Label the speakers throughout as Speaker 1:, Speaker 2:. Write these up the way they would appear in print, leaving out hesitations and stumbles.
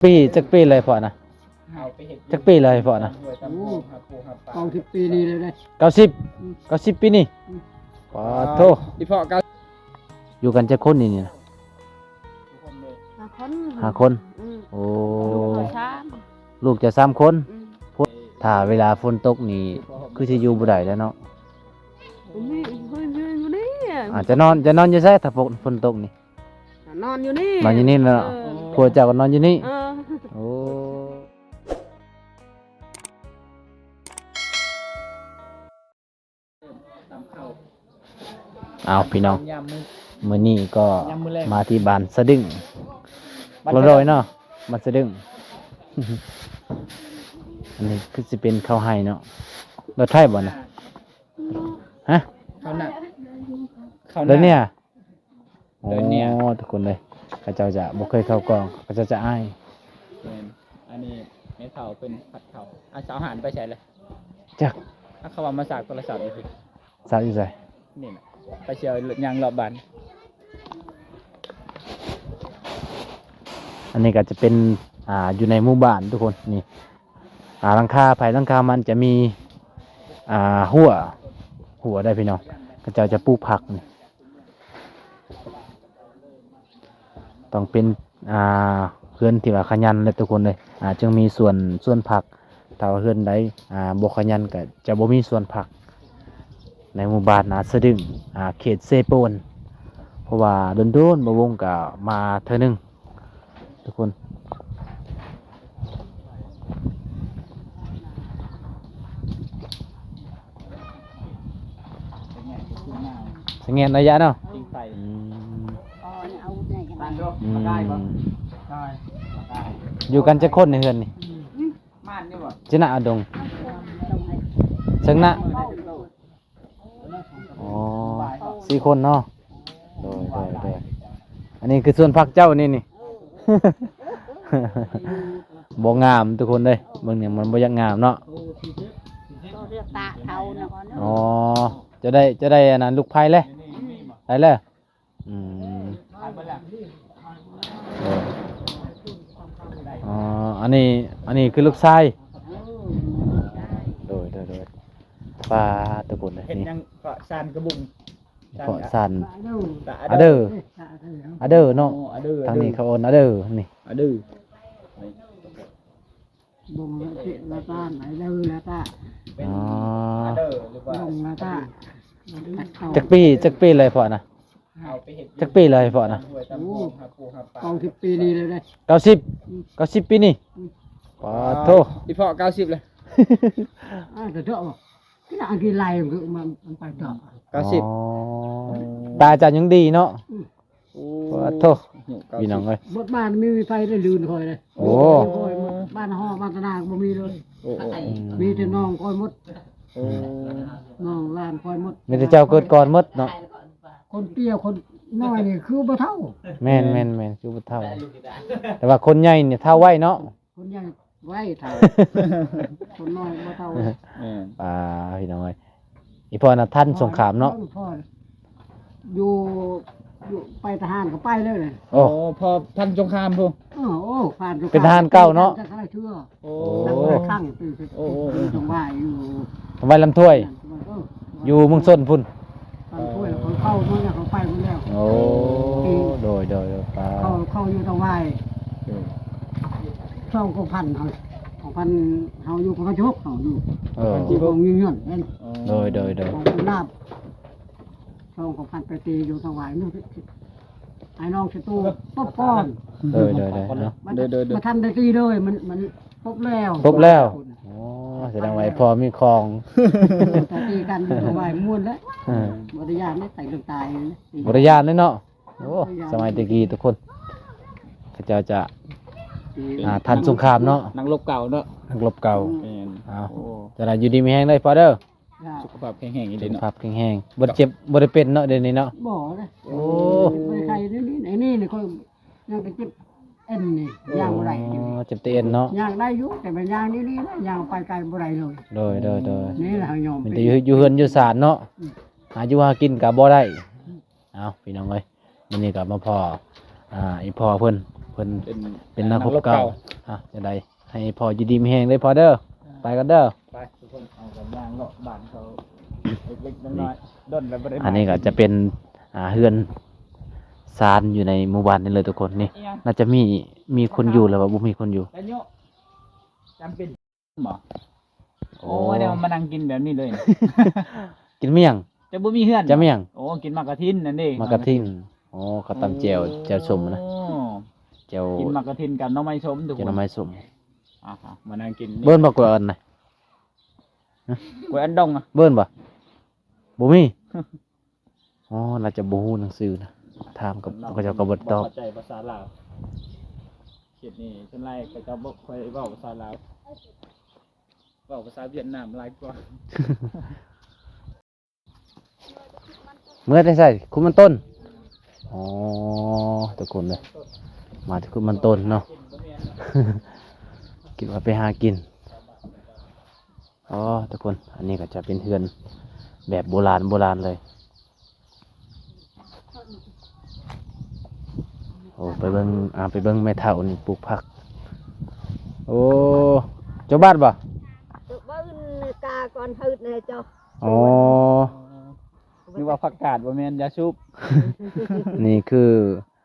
Speaker 1: ปีจักปีเลยพอนะจักปีเลยพอนะ
Speaker 2: 90 ปีนี่เลย
Speaker 1: 90ปีนี่ปอโท
Speaker 3: อีพ่อเก้า
Speaker 1: อยู่กันจักคนนี่นะห้าคนโอ้ลูกจะ3คนถ้าเวลาฝนตกนี่คือสิอยู่บ่ได้แล้วเนาะอาจจะนอนอยู่ไสถ้าฝนตกนี่
Speaker 2: นอนอยู่นี่
Speaker 1: นอนอยู่นี่เนาะผัวเจ้าก็นอนอยู่นี่โอ้เอาพี่น้องมื้อนี้ก็มาที่บ้านสะดึงบ่ลอยเนาะบ้านสะดึงอันนี้คือสิเป็นข้าวไห้เนาะรถไถบ่น่ะฮะ
Speaker 3: ข้าวหน้า
Speaker 1: เดี๋ยวเนี่ยโอ้
Speaker 3: เดี๋ยวเนี่ย
Speaker 1: ทุกคนเลยข้าเจ้าจะบ่เคยเข้ากองข้าเจ้าจะอาย
Speaker 3: อันนี้เม็ดเข่าเป็นผัดเข่าเอาเสาหันไปใช่เลย
Speaker 1: จัก
Speaker 3: ถ้าเขาว่ามาสากโทรศัพท์นี่สิ
Speaker 1: สาวอยู่ไส
Speaker 3: นี่นะไปเชียวยางรอบบ้าน
Speaker 1: อันนี้ก็จะเป็นอยู่ในหมู่บ้านทุกคนนี่หลังคาภายหลังคามันจะมีหัวได้พี่น้องข้าเจ้าจะปลูกผักนี่ต้องเป็นเฮือนที่ว่าขยันเลยทุกคนเลยจึงมีส่วนผักถ้าว่าเฮือนใดบ่ขยันก็จะบ่มีส่วนผักในหมู่บ้านสะดึงเขตเซโปนเพราะว่าโดนๆบ่วงก็มาเทื่อนึงทุกคนสังเกตระยะเนาะ
Speaker 3: ยิงไป
Speaker 1: อยู่กันจะคนในเฮือนนี่
Speaker 3: ม่านนี่บ่
Speaker 1: ชนะอดงชังนะอ๋อ4 คนเนาะโดยอันนี้คือส่วนพักเจ้านี่ บ่งามทุกคนเลยเบิ่งเนี่ยมันบ่อยากงามเนาะอ๋อจะได้อันนั้นลูกไผ่เลยได้เลยอ๋ออันนี้คือลูกชายโดยปลาทุกคนเลย
Speaker 3: เห็น
Speaker 1: นี่
Speaker 3: ยังเกาะซานกระบุง
Speaker 1: เกาะสัน
Speaker 3: อะเดอร์
Speaker 1: อเดอร์เนาะทางนี้เขาโอนอเดอร์นี่
Speaker 3: อะเดอร์
Speaker 2: บ่งละตาไหนเด้อละตา
Speaker 3: เป็นอะเดอร์หรือว่า
Speaker 2: บ่งละตา
Speaker 1: จักปีเลยพอนะ
Speaker 3: เอาไปเห็ด
Speaker 1: จักปีเลยพอนะ
Speaker 3: ห้วยตำโพงหาปูหาปลา
Speaker 2: 90 ปีนี่เลย
Speaker 1: 90ปีนี่ปาโท
Speaker 3: อีพ่อ90เลย
Speaker 2: แต่เถอะที่นั่งกินไรมันไปต่อ
Speaker 3: 90
Speaker 1: ตาอาจารย์ยังดีเนาะ
Speaker 3: โอ้
Speaker 1: ปาโทพี่น้องเอ้ย
Speaker 2: หมดบ้านไม่มีไฟได้ลืนคอยเลย
Speaker 1: โอ้
Speaker 2: บ้านห้อบ้านตะนางบ่มีเลย
Speaker 3: โอ้
Speaker 2: มีแต่น้องคอยหมด
Speaker 3: โอ้
Speaker 2: น้องหลานคอยหมด
Speaker 1: มีแต่เจ้าเกิดก่อนหมดเนาะ
Speaker 2: คนเตี้ยคนน้อยนี่คือบ่เท่า
Speaker 1: แม่นคือบ่เท่า แต่ว่าคนใหญ่เนี่ยเท่าไว้เนาะ
Speaker 2: คนใหญ่ไว้เท่าคนน้อยบ่เท่า
Speaker 1: พี่น้องเอ้ยอีพ่อน่ะท่านสงครามเนาะ
Speaker 2: พ่ออยู่ไปทหารก็ไปเลยเลย
Speaker 1: โอ้
Speaker 3: พอท่านสงครามพู
Speaker 2: โอ้ผ่านสงครม
Speaker 1: เป็นทหารเก่าเนาะ
Speaker 2: จะใครเชื่อ
Speaker 3: โอ้
Speaker 2: ตั้งแต่ข้างตื่นตรงว่าอยู่
Speaker 1: ไว้ลำถ้วย อยู่เมืองส้นพุ่น
Speaker 2: ตอนช่วยเขาเข้าเมื่อเขาไปหมดแล้ว
Speaker 1: โอ้โดยป้า
Speaker 2: เข้าอยู่ตรงว่าช่องก็พันเขาพันเขาอยู่กับกระจกเขาอยู่ ที่วงเงื่อนเห็น
Speaker 1: โดย
Speaker 2: ของลาบช่องของพันไปตีอยู่ถวายนู่นไอ้น้องสตูป๊อบป้อน
Speaker 1: โดยเนาะ
Speaker 2: มาทำได้ตีเลยมันพบแล้ว
Speaker 1: ครบแล้วโอ้แสดงว่าพอมีคลอง
Speaker 2: แต่ตีกันอยู่ถวายม้วนแล้วบริยานไม่ใส่ลงตาย
Speaker 1: บริยานเลยเนาะโอ้สมัยตะกี้ทุกคนเขาเจ้าจะทันสงครามเนาะ
Speaker 3: นักรบเก่าเนาะ
Speaker 1: นักรบเก่า
Speaker 3: โอ้
Speaker 1: จะได้อยู่ดีมีแห้งได้พอเด้อ
Speaker 3: สุขภาพแข็งแรงอี
Speaker 1: สุ
Speaker 3: เด้
Speaker 1: ข
Speaker 3: เนาะ
Speaker 1: ภาพแข็งแรงบ่เจ็บบ่ได้เป็นเนาะเดี๋ยวนี้เนาะ
Speaker 2: บ่เลย
Speaker 1: โอ้
Speaker 2: ไม่ใครนี่ไอ้นี่นี่ค่อยยังไปจิบเอ็นนี่ย่างบ่ได้
Speaker 1: เจ็บเตียนเนาะ
Speaker 2: ย่างได้อยู่แต่เป็นย่างนี่นะย่างไปไกลบ่ได้เลย
Speaker 1: โดย
Speaker 2: นี่แหละยอม
Speaker 1: มันจะอยู่เฮือนอยู่ศาลเนาะหาอยู่หากินก็บ่ได้เอาพี่น้องเอ้ยมื้อนี้ก็มาพออีพ่อเพิ่น เพิ่น
Speaker 3: เป็น
Speaker 1: เป็นนักรบเก่าอ่ะจะได้ให้พออยู่ดีมีแฮงเลยพอเด้อไปกันเด้อ
Speaker 3: ไปทุกคนเอากันย่างเลาะบ้านเขาเล็กๆน้อยๆด้นแล้วบ่ได้มา
Speaker 1: อันนี้ก็จะเป็นเฮือนซานอยู่ในหมู่บ้านนี่เลยทุกคนนี่
Speaker 3: อิหยัง
Speaker 1: น่าจะมีคนอยู่แล้วว่าบ่มีคนอยู่
Speaker 3: แล้วโยจำเป็นหมอโอ้เดี๋ยวมานั่งกินแบบนี้เลย
Speaker 1: กินเมี่ยง
Speaker 3: จะบ่มีเฮือน
Speaker 1: จะเมี่ยง
Speaker 3: โอ้กินมากระทินนั่นเอง
Speaker 1: มากระทินอ๋อข้าวตำแจ่วแจ่วส้มนะแจ่ว
Speaker 3: กินมากระทินกับหน้องไม้ชมทุก
Speaker 1: แจ่ว
Speaker 3: ค
Speaker 1: หน่
Speaker 3: น
Speaker 1: อไม้ส้ม
Speaker 3: มานั่งกินนี่
Speaker 1: เบิ้นบ่กว่าอันน่ะ
Speaker 3: กล้วยอันดงอ่ะ
Speaker 1: เบิ้นบ่บ่มี อ๋อน่าจะบ่ฮู้หนังสือนะถามกับเขาเจ้าก็บ่ตอบ
Speaker 3: เข้าใจภาษาลาวเขตนี้เช่นไรก็จะบ่ค่อยเว้าภาษาลาวเว้าภาษาเวียดนามหลายกว่า
Speaker 1: เมื่อได้ใส่คุณมันต้นอ๋อทุกคนเลยมาที่คุณมันต้นเนาะ คิดว่าไปหากินอ๋อทุกคนอันนี้ก็จะเป็นเฮือนแบบโบราณเลยโอ้ไปเบิ่งแม่เฒ่านี่ปลูกผักโอ้เจ้าบ้านบ่
Speaker 2: tự bớn ca con hư này cho
Speaker 1: อ๋อ
Speaker 3: นึกว่าผักกาดบ่แม่นยาสูบ
Speaker 1: นี่คือ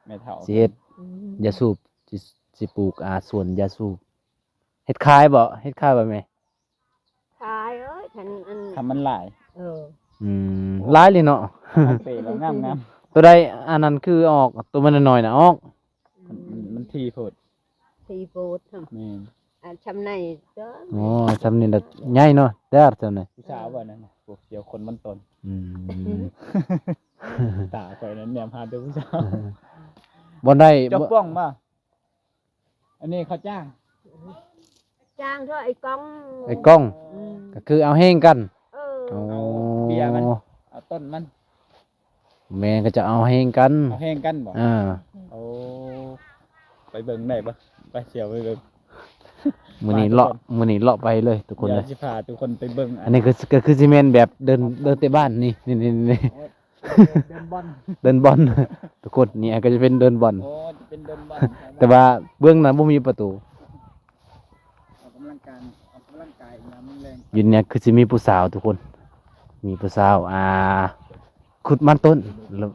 Speaker 3: แม่เฒ่า
Speaker 1: สิเฮ็ดยาสูบสิปลูกสวนยาสูบเฮ็ดขายบ่แม่
Speaker 2: khai ơi thành anh
Speaker 3: ทำมันหลาย
Speaker 1: หลายเลยเนาะ
Speaker 3: เปแล้วงาม
Speaker 1: ตัวใดอันนั้นคือออกตัวมันน้อยๆน่ะออก
Speaker 3: ๆมันทีโพด
Speaker 2: thì bột thôi
Speaker 3: แม่น
Speaker 2: chăm này đó
Speaker 1: อ๋อซำนี้น่ะใหญ่เนาะแต่ซำนี้
Speaker 3: ผู้สาวบ่นั่นน่ะพวกเกี่ยวคนมันตน
Speaker 1: อืม
Speaker 3: ตาข่อยนั้นแนมหาแต่ผู้สาว
Speaker 1: บ่ได้
Speaker 3: เจ้าป้องบ่อันนี้เขาจ้าง
Speaker 2: trang thôi ai con
Speaker 1: ไอ้กล้องก็คือเอาแห้งกัน
Speaker 2: ừ
Speaker 1: อ๋อ
Speaker 3: เอาเบียร์มัน เอาต้นมัน
Speaker 1: แม่ก็จะเอาแห้งกัน
Speaker 3: เอาแห้งกันบ่
Speaker 1: อ่า
Speaker 3: เอาไปเบิ่งได้บ่ไปเสียวไปเบิ่ง
Speaker 1: มื้อนี้เลาะไปเลยทุกคน
Speaker 3: เดี๋
Speaker 1: เลย
Speaker 3: วย สิพาทุกคนไปเบิ่ง
Speaker 1: อันนี้ก็คือสิแม่นแบบเดินเตะบ้านนี่
Speaker 3: เดินบอล
Speaker 1: เดินบอล ทุกคนนี่ก็จะเป็นเดินบอล
Speaker 3: โอ้เป็นเดินบอล
Speaker 1: แต่ว่าเบื้องนั้นบ่มีประตู
Speaker 3: ออกกำลังกายน้ำแรง
Speaker 1: อยู่เนี่ยคือสิมีผู้สาวทุกคน มีผู้สาวขุดมันต้นแล้ว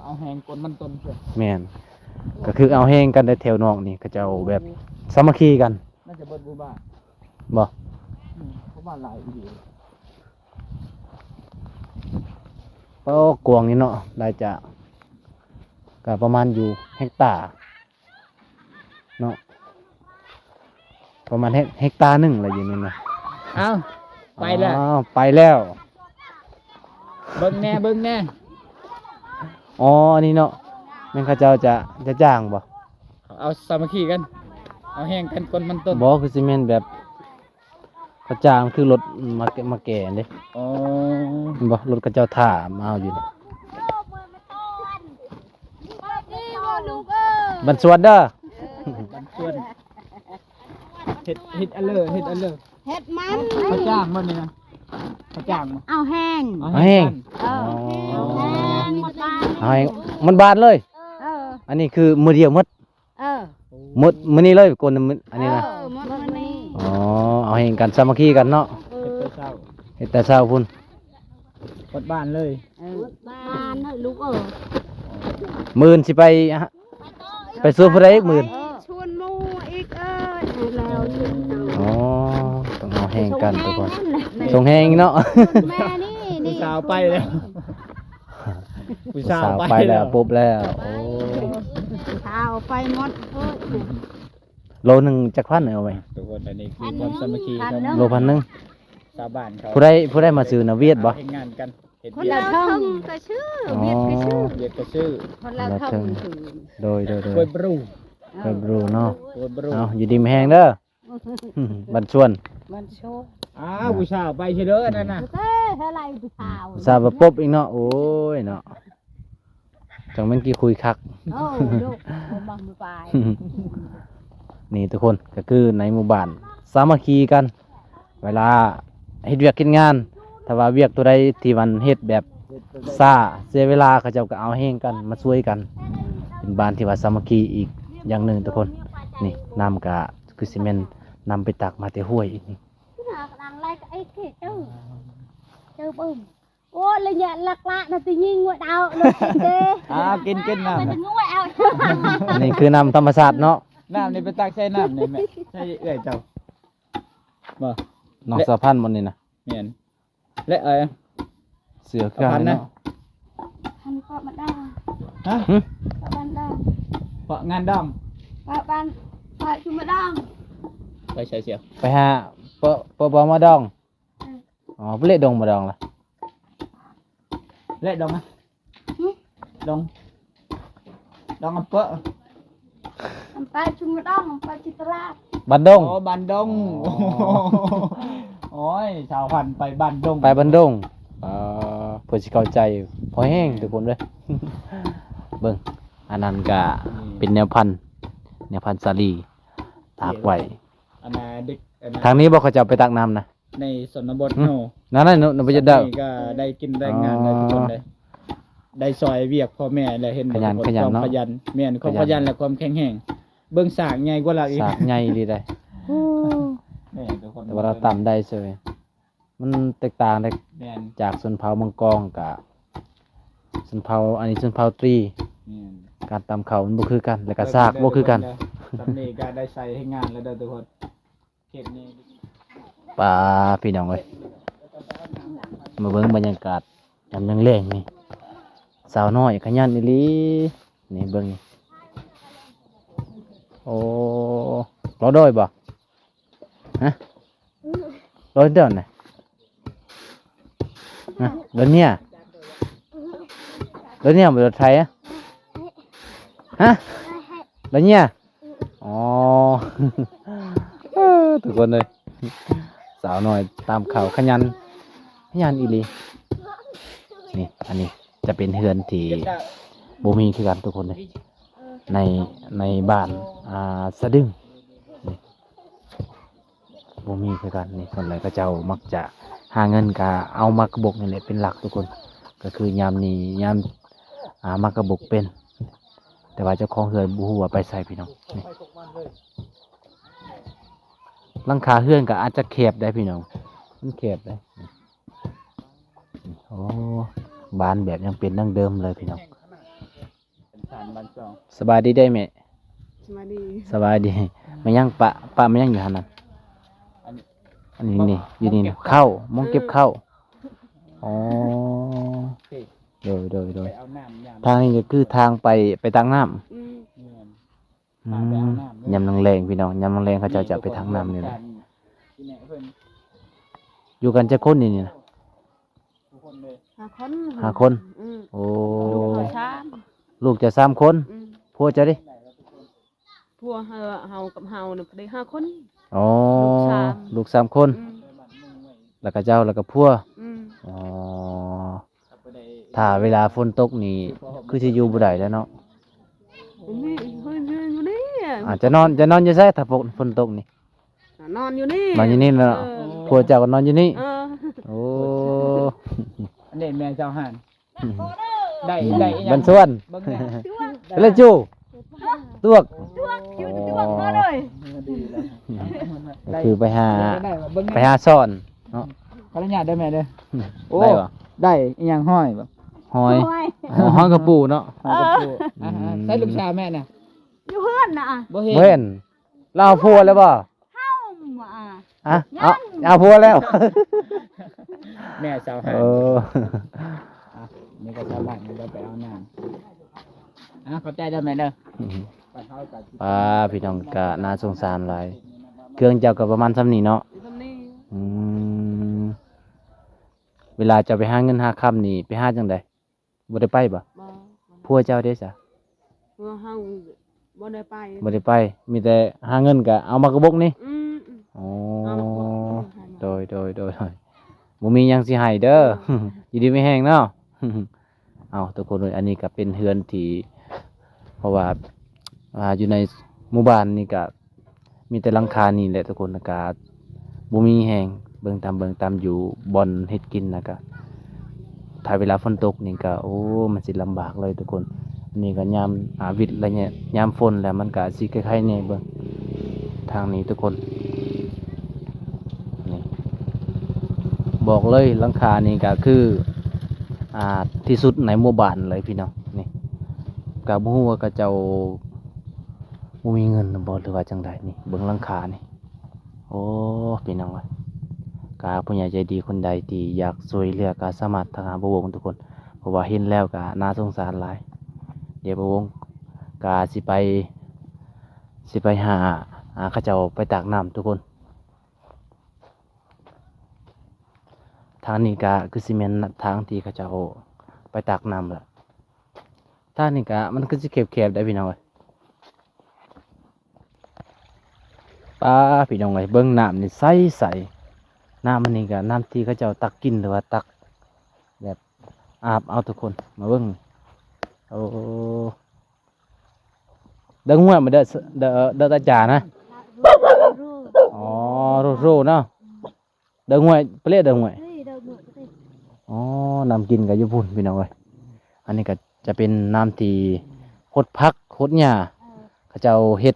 Speaker 3: เอาแหงกลมันต้นเพื่อ
Speaker 1: แม่นก็คือเอาแห้งกันได้แถวนอกนี่ก็จะเอาแบบสามัคคีกัน
Speaker 3: น่าจะเบิดบูบ้า
Speaker 1: บ่
Speaker 3: เพราะว่าหลายอีหลี
Speaker 1: เพราะกวางนี่เนาะได้จะก็ประมาณอยู่เฮกตาร์เนาะประมาณเฮกตาร์หนึงอะไรอยู่นี่นะ
Speaker 3: เอ้าไปแล้ว
Speaker 1: อ๋อไปแล้ว
Speaker 3: เบิ่งแน่
Speaker 1: อ๋ออันนี้เนาะแม่นเขาเจ้าจะจ้างบ่
Speaker 3: เอาสามัคคีกัน เอาแหงกันกลมันต้น
Speaker 1: บ่คือสิแม่นแบบเขาจ้างคือรถมาแก่เด้
Speaker 3: อ๋อ
Speaker 1: บ่รถเขาเจ้าท่ามาเอาอยู่นี่บันสวนเด้อ
Speaker 3: กันชวนเฮ็ดอันเลอเฮ็ดอันเลอ
Speaker 2: hết mắm
Speaker 3: เขาจ้างมันนี่นะเขาจ้างมั้
Speaker 2: ao hang
Speaker 1: เอาแห้ง
Speaker 2: ờ ao hang một ba
Speaker 1: เอาให้มันบานเลย
Speaker 2: ờ
Speaker 1: อันนี้คือมือเดียวหมด
Speaker 2: ờ
Speaker 1: หมดมื้อนี้เลยคนมื้ออันนี้นะ
Speaker 2: một con đi
Speaker 1: อ๋อเอาให้กันสามัคคีกันเนาะ
Speaker 3: เฮ็ดแต่เช้า
Speaker 1: เฮ็ดแต่เช้าพุ่น
Speaker 3: กดบ้านเลย
Speaker 2: ban thôi lúc ở
Speaker 1: มื้อนสิไปสู้ผู้ใดอีกมื้อน
Speaker 2: chuôn mu ít ơi leo
Speaker 1: อ๋อต้องเอาแห้งกันทุกคนส่งแห้งเนาะ
Speaker 2: mẹ đi
Speaker 3: ผู้สาวไปแล้วผู้สาว
Speaker 1: สาว
Speaker 3: ไป
Speaker 1: ไป
Speaker 3: แล้
Speaker 1: แล้ว วปุ๊บแล้วโอ้
Speaker 2: thao bay mót thôi
Speaker 1: โลหนึงจักพันเอาไว้
Speaker 3: ทุกคนอันนี้คือความสามัคคีครับ
Speaker 1: โลพันหนึง
Speaker 3: ชาวบ้านเขา
Speaker 1: ผู้ใดมาซื้อน่ะเวียดบ่
Speaker 3: เฮ็ดงานกันเฮ็ด
Speaker 2: คน
Speaker 3: เวีย
Speaker 2: เรา
Speaker 3: ก
Speaker 2: thông cái chứ
Speaker 1: อ๋อ
Speaker 2: biết cái chứ
Speaker 3: เวียกก็ชื่อ
Speaker 2: คนเราthông thử
Speaker 1: โดย
Speaker 3: กล้วยบรู
Speaker 1: ก็รู้เนาะ
Speaker 3: กล้วยบรู
Speaker 1: เอาอยู่ดีมีแห้งเด้อ บันชวน
Speaker 2: มันโชว์
Speaker 3: อ้าวผู้สาวไปเฉยเด้อนั่นน่ะ
Speaker 2: เฮ้ยเท่าไรผู้สาว
Speaker 1: ทราบว่าปุ๊บอีกเนาะโอ้ยเนาะจังแม่นกี่คุยคัก
Speaker 2: โอ้ลูกผมบังมือไป
Speaker 1: นี่ทุกคนก็คือในหมู่บ้านสามัคคีกัน เวลาเฮ็ดเวียกเฮ็ดงาน ถ้าว่าเวียกตัวใดที่มันเฮ็ดแบบซ่าเสียเวลาเขาเจ้าก็เอาแห้งกันมาช่วยกัน เป็นบ้านที่ว่าสามัคคีอีกอย่างหนึ่งทุกคนนี่น้ำก็คือซีเมนต์นำไปตักมาแต่ห้วยอีกนี่
Speaker 4: đang like cái kia chứ bùm ô lên nhận lạc lạ là tự nhiên ngoại đạo nó kinh tế
Speaker 3: กินน้ำ
Speaker 4: mình
Speaker 3: นะ
Speaker 4: đừng ngoại đạo
Speaker 1: อันนี้คือน้ำธรรมชาติเนาะ
Speaker 3: น้ำนี่ไปตักใส่น้ำนี่แม่ใส่เอื้อยเจ้าบ่
Speaker 1: น้องสะพันธ์มันนี่นะ
Speaker 3: แม่นและ
Speaker 1: เสือเครื่องนี่เนาะ
Speaker 4: thành có bạn đang
Speaker 3: ฮะ
Speaker 1: หึ
Speaker 4: có bạn đang
Speaker 3: เพราะงานดอง
Speaker 4: bạn phải chúng bạn đang
Speaker 3: ไปใส่เสียว
Speaker 1: ไปหาเปมาดองอ๋อเละดงมาดองล่ะ
Speaker 3: และดองนะดองอัปเปะ
Speaker 4: phải chúng bạn đang phải chỉ tao
Speaker 1: บันดง
Speaker 3: โอ้บันดง
Speaker 1: อ๋อ
Speaker 3: โอ้ยชาวพันธุ์ไปบันดง
Speaker 1: ไปบันดงเพื่อสิเข้าใจพอแห้งทุกคนเลย เบิ่งอันนั้นก็เป็นแนวพันธุ์สาลีตากไว้
Speaker 3: อันน่ะเด็กอันน่ะ
Speaker 1: ทางนี้บอกเขาจะเอาไปตักน้ำนะ
Speaker 3: ในชนบท
Speaker 1: อืม
Speaker 3: โน
Speaker 1: นั่นหนูไปจะเด้อ
Speaker 3: นี่ก็ได้กินได้งานได้ทุกคนเลยได้ซอยเวียกพ่อแม่ได้เห็น
Speaker 1: ขยัน
Speaker 3: ทุกค
Speaker 1: ขยัน
Speaker 3: ความ
Speaker 1: เนาะ
Speaker 3: ขยันแม่นความ
Speaker 1: ข
Speaker 3: ข
Speaker 1: ยั
Speaker 3: ยั
Speaker 1: น
Speaker 3: นและความแข็งแรงเบิ่งสร้างใหญ่กว่าเราอีก
Speaker 1: สากใหญ่ดีได้
Speaker 3: แม่นทุกคน
Speaker 1: แต่ว่าเราต่ำได้ใช่ไหมมันแตกต่างได้
Speaker 3: แม่น
Speaker 1: จากชนเผ่ามังกรกับชนเผ่าอันนี้ชนเผ่าตรี
Speaker 3: แม่น
Speaker 1: การตำเขามันบ่คือกัน แล้วก็ซากบ่คือกัน
Speaker 3: ตำนี้ก็ได้ใส่ให้งานแล้วเด้อทุกคนเขตนี้
Speaker 1: ป่าพี่น้องเอ้ยมาเบิ่งบรรยากาศยามยังแรงนี่สาวน้อยขยันอีหลีนี่เบิ่งนี่โอ้รอดอยบ่ฮะรอเดินน่ะฮะเดินเนี่ยบ่รถไทยอะฮะเดินเนี่ยอ๋อ ทุกคนเลยสาวน้อยตามเขาขยันอีหลีนี่อันนี้จะเป็นเฮือนที่บ่มีคือกันทุกคนเลยในบ้านสะดึงนี่บ่มีคือกันนี่คนไรก็เจ้ามักจะหาเงินกะเอามากระบกนี่แหละเป็นหลักทุกคน ก็คือยามนี้ยามมากระบกเป็น แต่ว่าเจ้าของเฮือนบ่ฮู้ว่าไปใส่พี่น้องนี่หลังคาเฮือนก็อาจจะแคบได้พี่น้องมันแคบได้นี่โอ้บ้านแบบยังเป็นดั้งเดิมเลยพี่น้อง
Speaker 3: เป็นสารบ้านจอง
Speaker 1: สบายดีได้ไหม
Speaker 2: มาดี
Speaker 1: สบายดีมันยังปะมันยังอยู่หันนั้น
Speaker 3: อันนี้
Speaker 1: อันนี้นี่อยู่นี่นะเข้ามองเก็บเข้าอ๋อ
Speaker 3: ที่
Speaker 1: โดย
Speaker 3: ไปเอาน้ำยาม
Speaker 1: ทางนี้ก็คือทางไปตักน้ำ
Speaker 3: แม่น
Speaker 1: ยำนังแรงพี่น้องยำนังแรงเขาจะไปทางน้ำนี่นะ
Speaker 3: ที่ไหนเพิ่น
Speaker 1: อยู่กันจะคนนี่นะ
Speaker 3: ทุกคนเลย
Speaker 1: 5 คนโอ้
Speaker 4: sáng
Speaker 1: ลูกจะ3 คนพวกจะดิ
Speaker 2: พวกเฮากับเฮาเนี่ยได้5 คน
Speaker 1: อ๋อ
Speaker 2: ลูก
Speaker 1: ลูก 3 คน แล้วก็เจ้าแล้วก็พัวอ๋อ
Speaker 3: ถ้าบ่ได้
Speaker 1: ถ้าเวลาฝนตกนี่คือสิอยู่บ่ได้แล้วเนาะ
Speaker 2: นี่เฮ้ยอยู่นี่
Speaker 1: อาจจะนอนอยู่ไสถ้าฝนตกนี่
Speaker 2: นอนอยู่นี่
Speaker 1: นอนอยู่นี่เนาะพัวเจ้าก็นอนอยู่นี่ โอ้
Speaker 3: อันนี้แม่เจ้าห่านได้อีหยัง
Speaker 1: บันส่วน
Speaker 3: เบิ่งแม่
Speaker 1: แล้วจูตวก
Speaker 4: chưa được tuột nó rồi
Speaker 3: ดีแล้ว
Speaker 1: ก็คือไปหา
Speaker 3: ได้บ่เบิ่ง
Speaker 1: ไปหาซ่อนเนาะ
Speaker 3: ขออนุญาตได้แม่เด้อโอ้
Speaker 1: ได้บ่
Speaker 3: ได้อีหยังห้อยบ่
Speaker 1: หอย
Speaker 4: Ôi,
Speaker 1: หอยกระปูเนาะ
Speaker 3: ห้อยกระปู
Speaker 1: อืม
Speaker 3: ใส่ลูกชายแม่น่ะ
Speaker 4: chú hơn nè
Speaker 3: บ่เห็น
Speaker 1: เว้นเราเอาพัวแล้วบ่
Speaker 4: không mà
Speaker 1: อะเอาพัวแล้ว
Speaker 3: แม่เจ้าห่าน
Speaker 1: เออ
Speaker 3: นี่ก็ชาวบ้านนี่เราไปเอาน้ำขอบใจเด้อแม่เด้อไปเฮากัน
Speaker 1: ป้าพี่น้องก็น่าสงสารหลายเครื่องเจ้าก็ประมาณซ้ำนี้เนาะ
Speaker 2: ทำนี่
Speaker 1: อืมเวลาเจะไปหาเงินหาค่ำนี่ไปหาจังไดบ่ได้ไปบ่
Speaker 2: บ่
Speaker 1: พัวเจ้าเด้ซะ
Speaker 2: เพื่อเฮาบ่ได้ไป
Speaker 1: บ่ได้ไป มีแต่หาเงินก็เอามากระบกนี่อ๋อ
Speaker 2: เอามาบอก
Speaker 1: โดยบ่มีหยังสิให้เด้อ อยู่ดีไม่แห้งเนาะ เอาทุกคนเลยอันนี้ก็เป็นเฮือนที่เพราะว่าอยู่ในหมู่บ้านนี่ก็มีแต่หลังคานี่แหละทุกคนอากาศบ่มีแห้งเบิ่งตามอยู่บ่อนเฮ็ดกินนะก็ถ้าเวลาฝนตกนี่ก็โอ้มันสิลำบากเลยทุกคน นี่ก็ยามวิทย์อะไรเนี่ยยามฝนแล้วมันก็สิคล้ายๆเนี่ยเบิ่งทางนี้ทุกคนนี่บอกเลยหลังคานี่ก็คือที่สุดในหมู่บ้านเลยพี่น้องนี่ก็บ่ฮู้ว่าเขาเจ้าบ่มีเงินบ่หรือว่าจังใดนี่เบิ่งหลังคานี่โอ้พี่น้องเอ้ยก็ผู้ใหญ่ใจดีคนใดที่อยากช่วยเหลือก็สามารถทักหาบ่วงทุกคนเพราะว่าเห็นแล้วก็น่าสงสารหลายเดี๋ยวบ่วงก็สิไปหาเขาเจ้าไปตากน้ำทุกคนทางนี้ก็คือสิแม่นทางที่เขาเจ้าไปตากน้ำล่ะทางนี้ก็มันคือสิแคบๆได้พี่น้องเอ้ยป้าพี่น้องเอ้ยเบิ่งน้ำนี่ใสๆน้ำมันนี่ก็น้ำที่เขาเจ้าตักกินหรือว่าตักแบบอาบเอาทุกคนมาเบิ่งโอ้เด้งหัวมาเด้อตาจ๋านะ
Speaker 4: รู้
Speaker 1: อ๋อโรเนาะเด้งหัวเปรี้ยเด้งหัว
Speaker 4: เฮ้ยเดินหมดเลย
Speaker 1: อ๋อน้ำกินกับญี่ปุ่นพี่น้องเอ้ยอันนี้ก็จะเป็นน้ำที่หดพักหดหญ้าเขาเจ้าเฮ็ด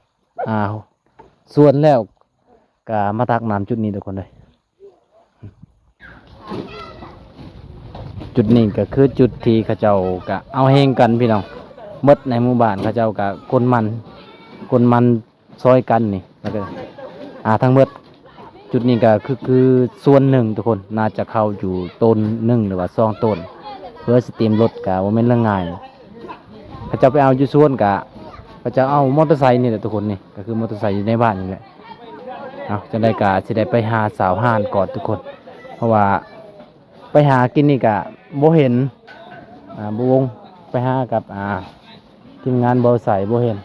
Speaker 1: ส่วนแล้วก็มาตักน้ำจุดนี้ทุกคนเลยจุดนี้ก็คือจุดที่เขาเจ้าก็เอาแห้งกันพี่น้องหมดในหมู่บ้านเขาเจ้าก็คนมันซอยกันนี่แล้วก็ทั้งหมดจุดนี้ก็คือส่วนหนึ่งทุกคนน่าจะเข้าอยู่ต้นหนึ่งหรือว่าสองต้นเพื่อสเตรียมรถก็ว่าแม่นเรื่องง่ายเขาเจ้าไปเอาอยู่ส่วนก็เขาจะเอามอเตอร์ไซค์นี่แหละทุกคนนี่ก็คือมอเตอร์ไซค์อยู่ในบ้านนี่แหละจะได้กะสิได้ไปหาสาวห้านก่อนทุกคน เพราะว่าไปหากินนี่กะบ่เห็นบ่วงไปหากับทีมงานบ่ใส่บ่เห็น